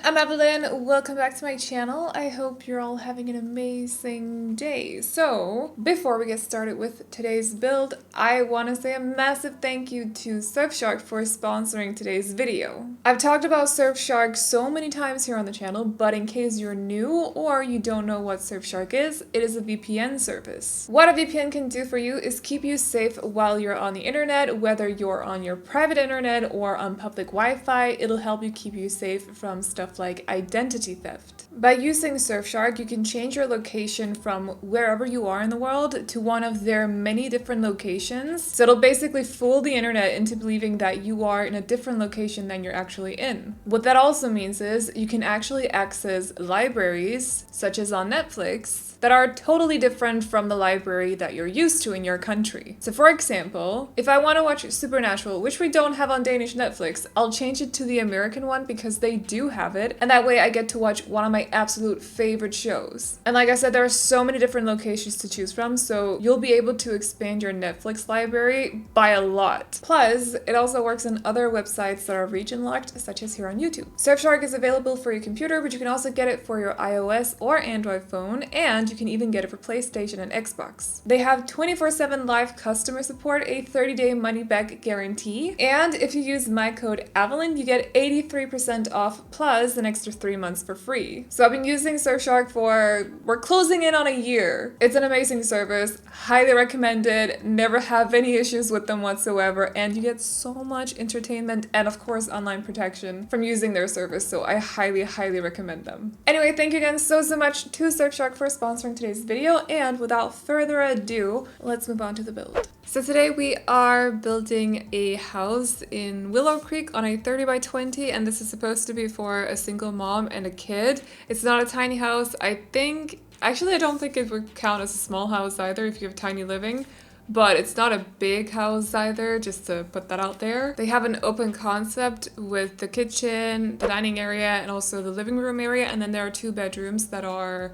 I'm Aveline. Welcome back to my channel. I hope you're all having an amazing day. So, before we get started with today's build, I want to say a massive thank you to Surfshark for sponsoring today's video. I've talked about Surfshark so many times here on the channel, but in case you're new or you don't know what Surfshark is, it is a VPN service. What a VPN can do for you is keep you safe while you're on the internet, whether you're on your private internet or on public Wi-Fi. It'll help you keep you safe from stuff like identity theft. By using Surfshark, you can change your location from wherever you are in the world to one of their many different locations. So it'll basically fool the internet into believing that you are in a different location than you're actually in. What that also means is you can actually access libraries, such as on Netflix, that are totally different from the library that you're used to in your country. So for example, if I want to watch Supernatural, which we don't have on Danish Netflix, I'll change it to the American one because they do have it, and that way I get to watch one of my absolute favorite shows. And like I said, there are so many different locations to choose from, so you'll be able to expand your Netflix library by a lot. Plus, it also works on other websites that are region locked, such as here on YouTube. Surfshark is available for your computer, but you can also get it for your iOS or Android phone, and you can even get it for PlayStation and Xbox. They have 24/7 live customer support, a 30-day money-back guarantee, and if you use my code Aveline, you get 83% off plus an extra 3 months for free. So I've been using Surfshark we're closing in on a year. It's an amazing service, highly recommended, never have any issues with them whatsoever, and you get so much entertainment and of course online protection from using their service, so I highly recommend them. Anyway, thank you again so much to Surfshark for sponsoring today's video, and without further ado, let's move on to the build. So today we are building a house in Willow Creek on a 30 by 20, and this is supposed to be for a single mom and a kid. It's not a tiny house. I don't think it would count as a small house either if you have tiny living. But it's not a big house either, just to put that out there. They have an open concept with the kitchen, the dining area, and also the living room area, and then there are 2 bedrooms that are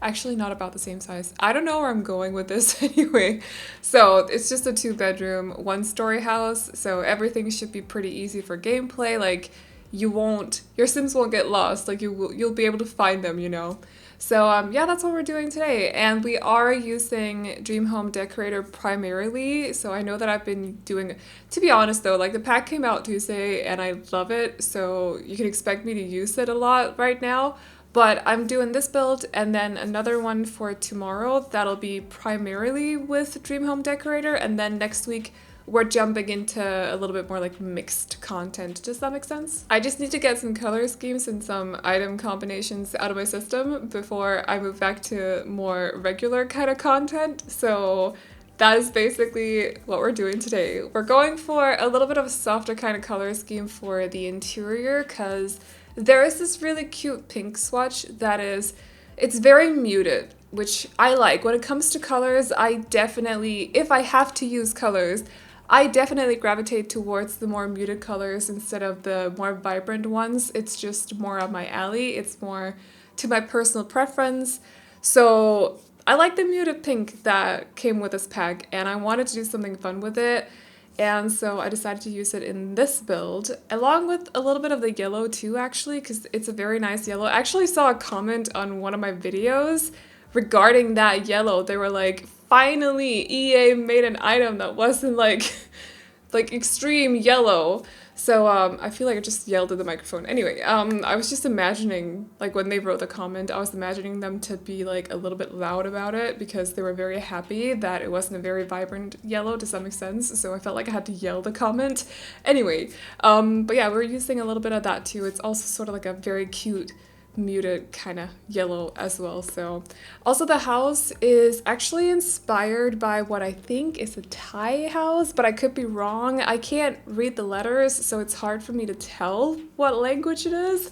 actually not about the same size. I don't know where I'm going with this anyway. So it's just a 2-bedroom, 1-story house, so everything should be pretty easy for gameplay. Like, your Sims won't get lost, like you'll be able to find them, you know. So yeah, that's what we're doing today, and we are using Dream Home Decorator primarily. So I know that I've been doing, to be honest though, like the pack came out Tuesday and I love it, so you can expect me to use it a lot right now. But I'm doing this build and then another one for tomorrow that'll be primarily with Dream Home Decorator, and then next week we're jumping into a little bit more like mixed content. Does that make sense? I just need to get some color schemes and some item combinations out of my system before I move back to more regular kind of content. So that is basically what we're doing today. We're going for a little bit of a softer kind of color scheme for the interior because there is this really cute pink swatch it's very muted, which I like. When it comes to colors, if I have to use colors, I definitely gravitate towards the more muted colors instead of the more vibrant ones. It's just more up my alley. It's more to my personal preference. So I like the muted pink that came with this pack, and I wanted to do something fun with it. And so I decided to use it in this build, along with a little bit of the yellow too, actually, because it's a very nice yellow. I actually saw a comment on one of my videos regarding that yellow. They were like, finally, EA made an item that wasn't like extreme yellow. So I feel like I just yelled at the microphone. Anyway, I was just imagining, like when they wrote the comment, I was imagining them to be like a little bit loud about it because they were very happy that it wasn't a very vibrant yellow. Does that make sense? So I felt like I had to yell the comment. Anyway, but yeah, we're using a little bit of that too. It's also sort of like a very cute muted kind of yellow as well. So also the house is actually inspired by what I think is a Thai house, but I could be wrong. I can't read the letters, so it's hard for me to tell what language it is,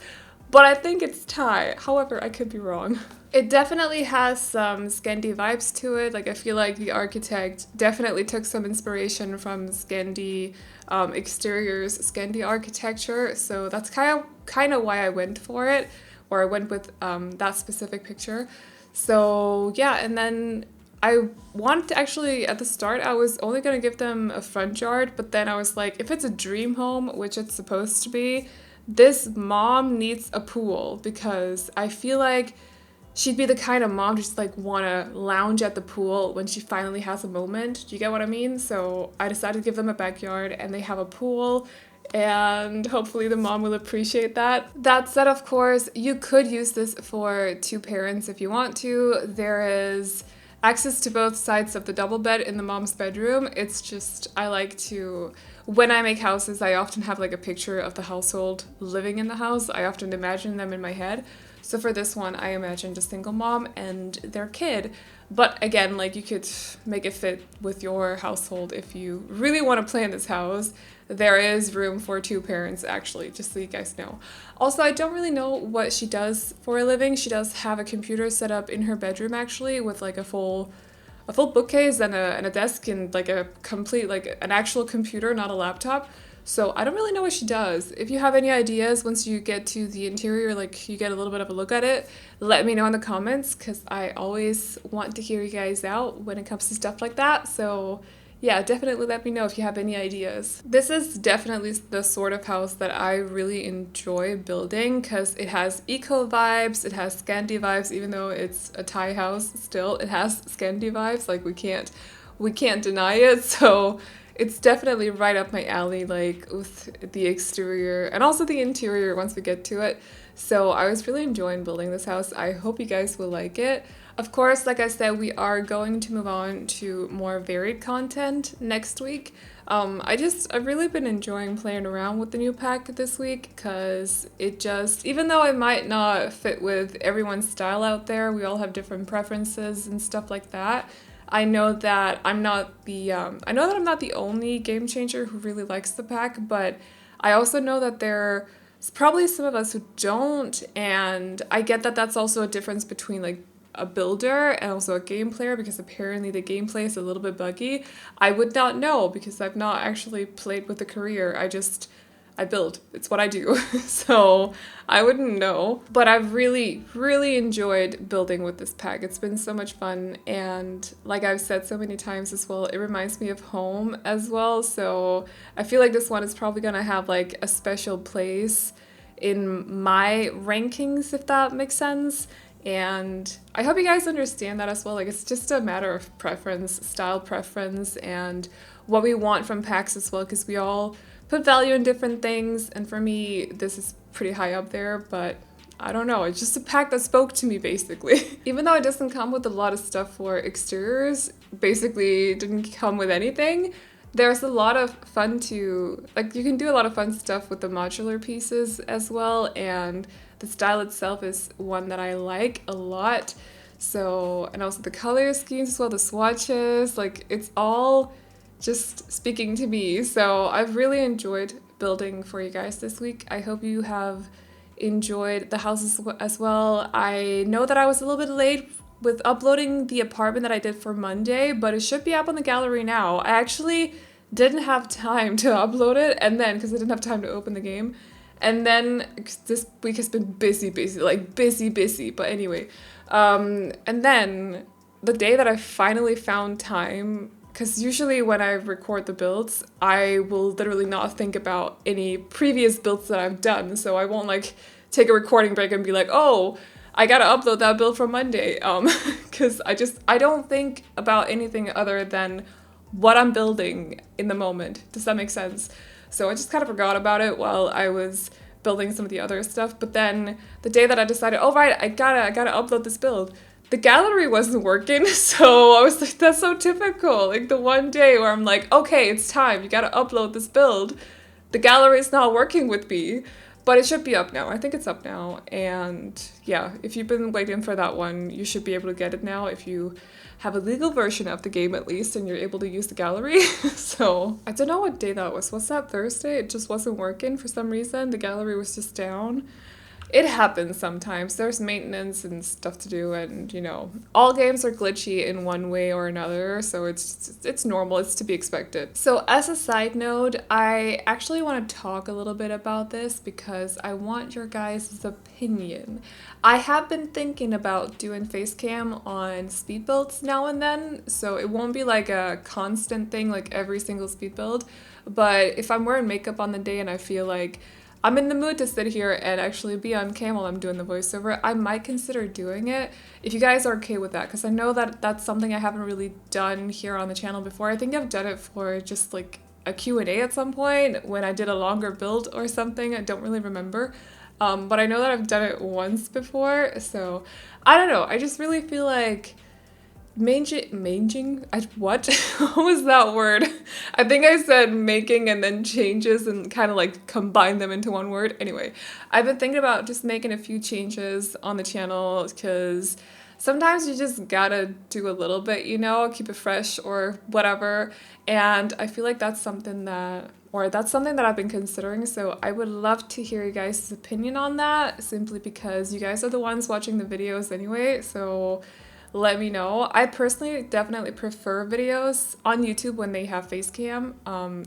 but I think it's Thai. However, I could be wrong. It definitely has some Scandi vibes to it. Like, I feel like the architect definitely took some inspiration from Scandi exteriors, Scandi architecture, so that's kind of why I went for it. Or I went with that specific picture. So yeah, and then I wanted to actually, at the start, I was only going to give them a front yard, but then I was like, if it's a dream home, which it's supposed to be, this mom needs a pool, because I feel like she'd be the kind of mom to just like want to lounge at the pool when she finally has a moment. Do you get what I mean? So I decided to give them a backyard, and they have a pool, and hopefully the mom will appreciate that. That said, of course, you could use this for 2 parents if you want to. There is access to both sides of the double bed in the mom's bedroom. It's just, I like to, when I make houses, I often have like a picture of the household living in the house. I often imagine them in my head. So for this one, I imagined a single mom and their kid. But again, like, you could make it fit with your household if you really want to play in this house. There is room for 2 parents, actually, just so you guys know. Also, I don't really know what she does for a living. She does have a computer set up in her bedroom, actually, with like a full bookcase and a desk, and like a complete, like an actual computer, not a laptop. So I don't really know what she does. If you have any ideas once you get to the interior, like you get a little bit of a look at it, let me know in the comments, because I always want to hear you guys out when it comes to stuff like that. So yeah, definitely let me know if you have any ideas. This is definitely the sort of house that I really enjoy building, because it has eco vibes, it has Scandi vibes, even though it's a Thai house, still it has Scandi vibes, like we can't deny it. So it's definitely right up my alley, like with the exterior and also the interior once we get to it. So I was really enjoying building this house. I hope you guys will like it. Of course, like I said, we are going to move on to more varied content next week. I've really been enjoying playing around with the new pack this week, because it just, even though it might not fit with everyone's style out there, we all have different preferences and stuff like that. I know that I'm not the only game changer who really likes the pack, but I also know that there's probably some of us who don't, and I get that that's also a difference between like a builder and also a game player, because apparently the gameplay is a little bit buggy. I would not know, because I've not actually played with a career. I build. It's what I do. So I wouldn't know. But I've really, really enjoyed building with this pack. It's been so much fun. And like I've said so many times as well, it reminds me of home as well. So I feel like this one is probably going to have like a special place in my rankings, if that makes sense. And I hope you guys understand that as well. Like, it's just a matter of preference, style preference, and what we want from packs as well, because we all put value in different things, and for me, this is pretty high up there, but I don't know, it's just a pack that spoke to me, basically. Even though it doesn't come with a lot of stuff for exteriors, basically it didn't come with anything, there's a lot of fun to, like, you can do a lot of fun stuff with the modular pieces as well, and the style itself is one that I like a lot. So, and also the color schemes as well, the swatches, like, it's all just speaking to me. So I've really enjoyed building for you guys this week. I hope you have enjoyed the houses as well. I know that I was a little bit late with uploading the apartment that I did for Monday, but it should be up on the gallery now. I actually didn't have time to upload it, and then because I didn't have time to open the game, and then this week has been busy, but anyway, and then the day that I finally found time, because usually when I record the builds, I will literally not think about any previous builds that I've done. So I won't like take a recording break and be like, oh, I gotta upload that build from Monday. Because I don't think about anything other than what I'm building in the moment. Does that make sense? So I just kind of forgot about it while I was building some of the other stuff. But then the day that I decided, oh right, I gotta upload this build, the gallery wasn't working, so I was like, that's so typical. Like, the one day where I'm like, okay, it's time, you gotta upload this build. The gallery's not working with me, but it should be up now. I think it's up now, and yeah, if you've been waiting for that one, you should be able to get it now if you have a legal version of the game at least, and you're able to use the gallery. So, I don't know what day that was. Was that Thursday? It just wasn't working for some reason. The gallery was just down. It happens sometimes. There's maintenance and stuff to do, and you know, all games are glitchy in one way or another, so it's normal, it's to be expected. So as a side note, I actually want to talk a little bit about this because I want your guys' opinion. I have been thinking about doing face cam on speed builds now and then, so it won't be like a constant thing like every single speed build, but if I'm wearing makeup on the day and I feel like I'm in the mood to sit here and actually be on cam while I'm doing the voiceover, I might consider doing it if you guys are okay with that, because I know that that's something I haven't really done here on the channel before. I think I've done it for just like a Q&A at some point when I did a longer build or something. I don't really remember. But I know that I've done it once before, so I don't know. I just really feel like what? What was that word? I think I said making and then changes and kind of like combine them into one word. Anyway, I've been thinking about just making a few changes on the channel because sometimes you just gotta do a little bit, you know, keep it fresh or whatever. And I feel like that's something that I've been considering. So I would love to hear you guys' opinion on that, simply because you guys are the ones watching the videos anyway. So let me know. I personally definitely prefer videos on YouTube when they have face cam,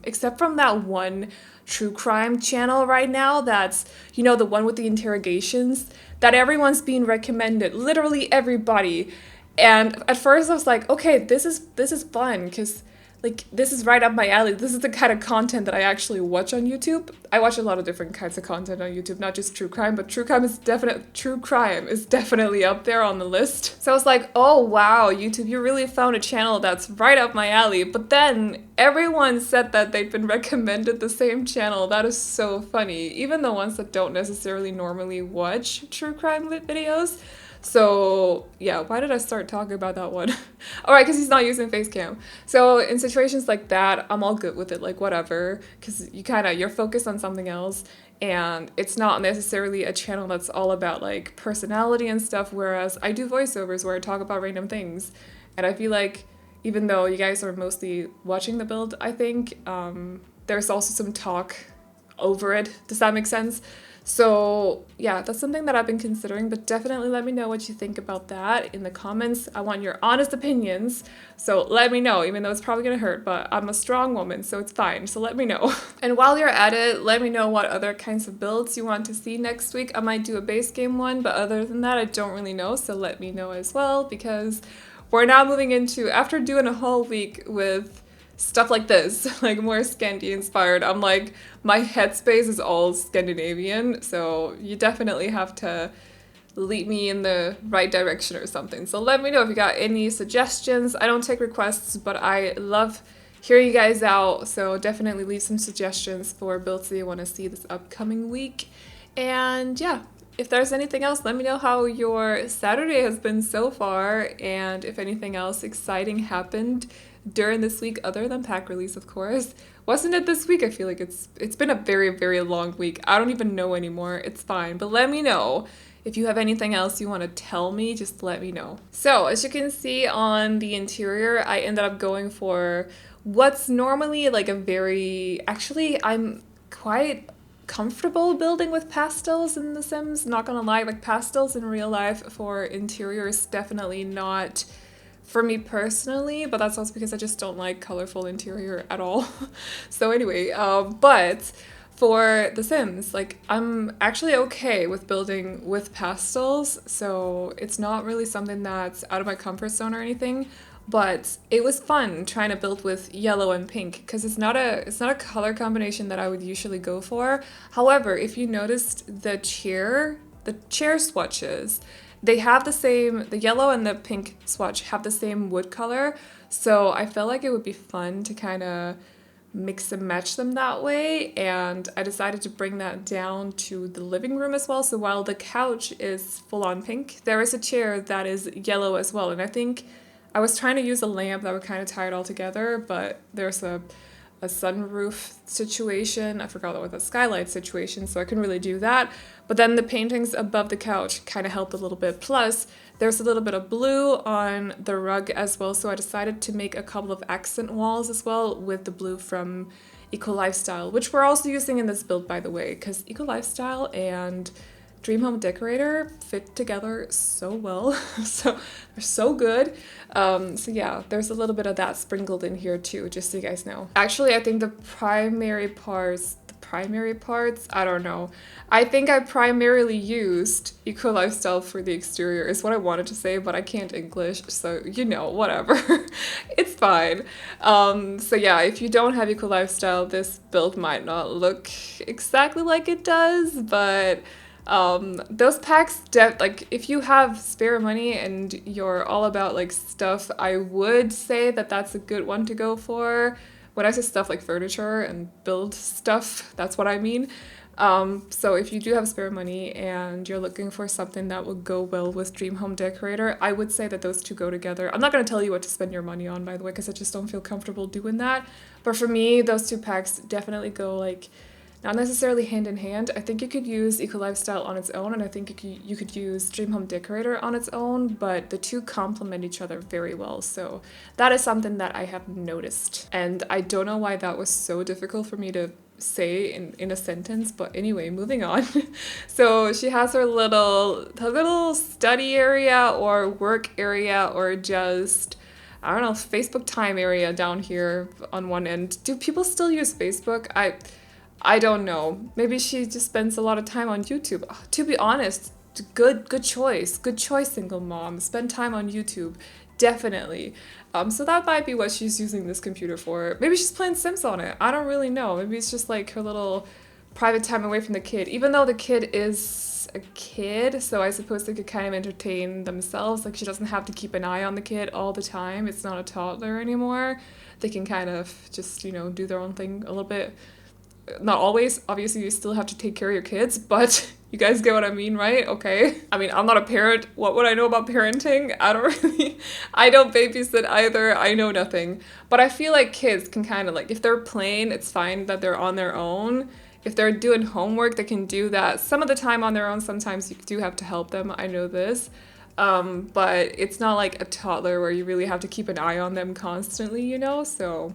except from that one true crime channel right now that's, you know, the one with the interrogations that everyone's being recommended, literally everybody. And at first I was like, okay, this is fun because like this is right up my alley. This is the kind of content that I actually watch on YouTube. I watch a lot of different kinds of content on YouTube, not just true crime, but true crime is definitely up there on the list. So I was like, oh wow, YouTube, you really found a channel that's right up my alley. But then everyone said that they'd been recommended the same channel. That is so funny. Even the ones that don't necessarily normally watch true crime videos. So yeah, why did I start talking about that one? All right, because he's not using face cam. So in situations like that, I'm all good with it, like whatever, because you're focused on something else, and it's not necessarily a channel that's all about like personality and stuff, whereas I do voiceovers where I talk about random things. And I feel like even though you guys are mostly watching the build, I think there's also some talk over it. Does that make sense? So yeah, that's something that I've been considering, but definitely let me know what you think about that in the comments. I want your honest opinions, so let me know, even though it's probably gonna hurt, but I'm a strong woman, so it's fine, so let me know. And while you're at it, let me know what other kinds of builds you want to see next week. I might do a base game one, but other than that, I don't really know, so let me know as well, because we're now moving into, after doing a whole week with stuff like this, like more Scandi inspired, I'm like, my headspace is all Scandinavian, so you definitely have to lead me in the right direction or something. So let me know if you got any suggestions. I don't take requests, but I love hearing you guys out, so definitely leave some suggestions for builds that you want to see this upcoming week. And yeah, if there's anything else, let me know how your Saturday has been so far, and if anything else exciting happened during this week other than pack release, of course. Wasn't it this week? I feel like it's been a very, very long week. I don't even know anymore. It's fine, but let me know. If you have anything else you want to tell me, just let me know. So as you can see on the interior, I ended up going for what's normally like actually I'm quite comfortable building with pastels in The Sims, not gonna lie. Like pastels in real life for interiors, definitely not for me personally, but that's also because I just don't like colorful interior at all. So anyway, but for The Sims, like I'm actually okay with building with pastels, so it's not really something that's out of my comfort zone or anything. But it was fun trying to build with yellow and pink because it's not a color combination that I would usually go for. However, if you noticed the chair swatches, they have the yellow and the pink swatch have the same wood color. So I felt like it would be fun to kind of mix and match them that way, and I decided to bring that down to the living room as well. So while the couch is full on pink, there is a chair that is yellow as well, and I think I was trying to use a lamp that would kind of tie it all together, but there's a sunroof situation. I forgot what the skylight situation, so I couldn't really do that. But then the paintings above the couch kind of helped a little bit. Plus, there's a little bit of blue on the rug as well, so I decided to make a couple of accent walls as well with the blue from Eco Lifestyle, which we're also using in this build, by the way, because Eco Lifestyle and Dream Home Decorator fit together so well. So they're so good. So yeah, there's a little bit of that sprinkled in here too, just so you guys know. Actually, I think the primary parts primary parts. I don't know. I think I primarily used Eco Lifestyle for the exterior is what I wanted to say, but I can't English, so you know, whatever. It's fine. So yeah, if you don't have Eco Lifestyle, this build might not look exactly like it does, but those packs, like if you have spare money and you're all about like stuff, I would say that that's a good one to go for. When I say stuff like furniture and build stuff, that's what I mean. So if you do have spare money and you're looking for something that will go well with Dream Home Decorator, I would say that those two go together. I'm not going to tell you what to spend your money on, by the way, because I just don't feel comfortable doing that. But for me, those two packs definitely go like not necessarily hand in hand. I think you could use Eco Lifestyle on its own, and I think you could use Dream Home Decorator on its own, but the two complement each other very well. So that is something that I have noticed. And I don't know why that was so difficult for me to say in a sentence, but anyway, moving on. So she has her little study area or work area or just, I don't know, Facebook time area down here on one end. Do people still use Facebook? I don't know. Maybe she just spends a lot of time on YouTube. To be honest, good choice. Good choice, single mom. Spend time on YouTube. Definitely. So that might be what she's using this computer for. Maybe she's playing Sims on it. I don't really know. Maybe it's just like her little private time away from the kid. Even though the kid is a kid, so I suppose they could kind of entertain themselves. Like she doesn't have to keep an eye on the kid all the time. It's not a toddler anymore. They can kind of just, you know, do their own thing a little bit. Not always, obviously you still have to take care of your kids, but you guys get what I mean, right? Okay. I mean, I'm not a parent. What would I know about parenting? I don't babysit either. I know nothing. But I feel like kids can kind of like, if they're playing, it's fine that they're on their own. If they're doing homework, they can do that some of the time on their own. Sometimes you do have to help them. I know this. But it's not like a toddler where you really have to keep an eye on them constantly, you know? So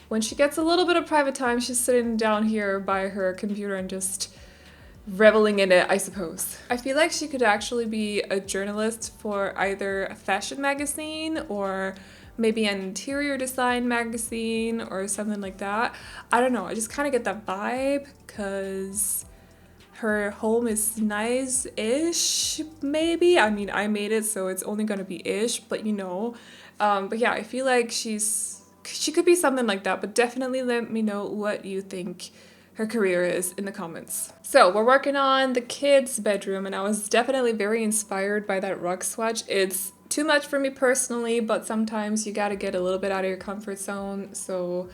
when she gets a little bit of private time, she's sitting down here by her computer and just reveling in it, I suppose. I feel like she could actually be a journalist for either a fashion magazine or maybe an interior design magazine or something like that. I don't know, I just kind of get that vibe because her home is nice-ish, maybe. I mean, I made it, so it's only going to be ish, but you know. But yeah, I feel like she could be something like that, but definitely let me know what you think her career is in the comments. So we're working on the kids' bedroom, and I was definitely very inspired by that rug swatch. It's too much for me personally, but sometimes you gotta get a little bit out of your comfort zone, so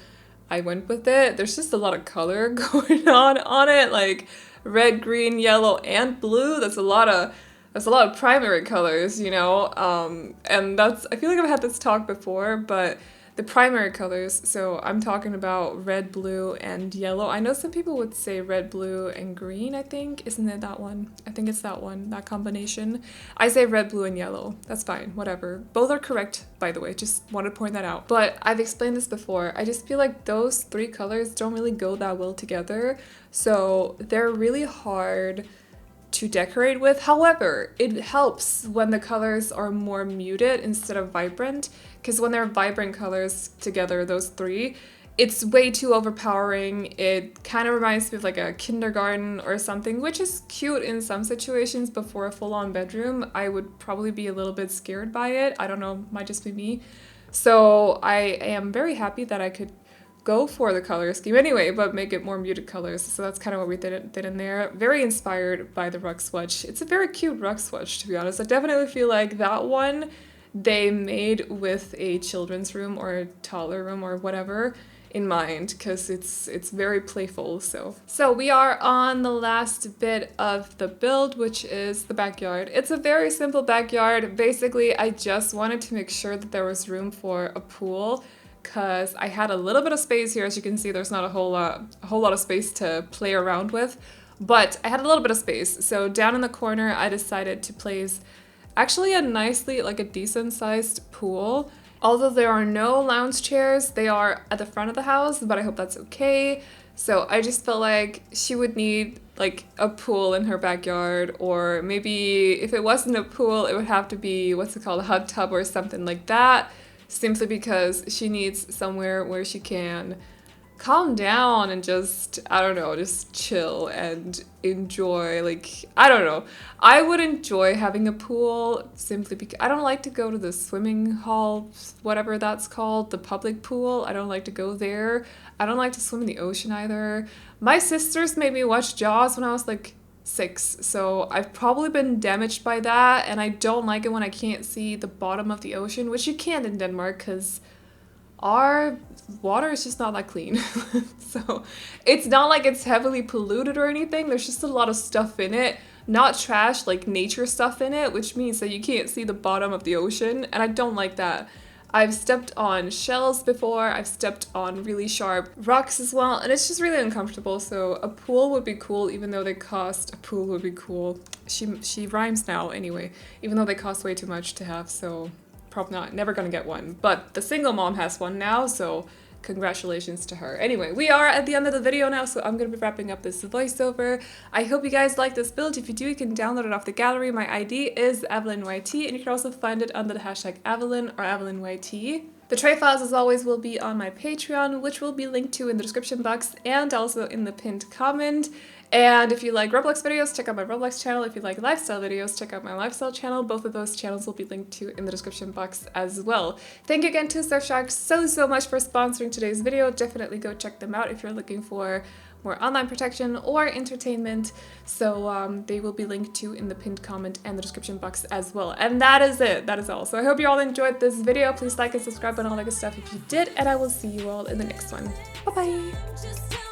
I went with it. There's just a lot of color going on it, like red, green, yellow, and blue. That's a lot of primary colors, you know, and I feel like I've had this talk before, but the primary colors, so I'm talking about red, blue, and yellow. I know some people would say red, blue, and green, I think. Isn't it that one? I think it's that one, that combination. I say red, blue, and yellow. That's fine, whatever. Both are correct, by the way, just want to point that out. But I've explained this before. I just feel like those three colors don't really go that well together, so they're really hard to decorate with. However, it helps when the colors are more muted instead of vibrant, because when they're vibrant colors together, those three, it's way too overpowering. It kind of reminds me of like a kindergarten or something, which is cute in some situations, but for a full-on bedroom, I would probably be a little bit scared by it. I don't know, might just be me. So I am very happy that I could go for the color scheme anyway, but make it more muted colors. So that's kind of what we did in there. Very inspired by the rug swatch. It's a very cute rug swatch, to be honest. I definitely feel like that one they made with a children's room or a toddler room or whatever in mind, because it's very playful. So we are on the last bit of the build, which is the backyard. It's a very simple backyard. Basically, I just wanted to make sure that there was room for a pool, because I had a little bit of space here. As you can see, there's not a whole lot of space to play around with, but I had a little bit of space. So down in the corner, I decided to place actually a decent sized pool. Although there are no lounge chairs, they are at the front of the house, but I hope that's okay. So I just felt like she would need like a pool in her backyard, or maybe if it wasn't a pool, it would have to be, what's it called, a hot tub or something like that. Simply because she needs somewhere where she can calm down and just, I don't know, just chill and enjoy. Like, I don't know. I would enjoy having a pool simply because I don't like to go to the swimming hall, whatever that's called, the public pool. I don't like to go there. I don't like to swim in the ocean either. My sisters made me watch Jaws when I was like 6, so I've probably been damaged by that, and I don't like it when I can't see the bottom of the ocean, which you can in Denmark because our water is just not that clean. So it's not like it's heavily polluted or anything. There's just a lot of stuff in it, not trash, like nature stuff in it, which means that you can't see the bottom of the ocean, and I don't like that. I've stepped on shells before, I've stepped on really sharp rocks as well, and it's just really uncomfortable. So a pool would be cool, even though they cost, a pool would be cool. She rhymes now anyway, even though they cost way too much to have, so probably not, never gonna get one. But the single mom has one now, so congratulations to her. Anyway, we are at the end of the video now, so I'm gonna be wrapping up this voiceover. I hope you guys like this build. If you do, you can download it off the gallery. My ID is AvelineYT, and you can also find it under the hashtag Aveline or AvelineYT. The tray files, as always, will be on my Patreon, which will be linked to in the description box and also in the pinned comment. And if you like Roblox videos, check out my Roblox channel. If you like lifestyle videos, check out my lifestyle channel. Both of those channels will be linked to in the description box as well. Thank you again to Surfshark so much for sponsoring today's video. Definitely go check them out if you're looking for more online protection or entertainment. So they will be linked to in the pinned comment and the description box as well. And that is it. That is all. So I hope you all enjoyed this video. Please like and subscribe and all that good stuff if you did. And I will see you all in the next one. Bye-bye.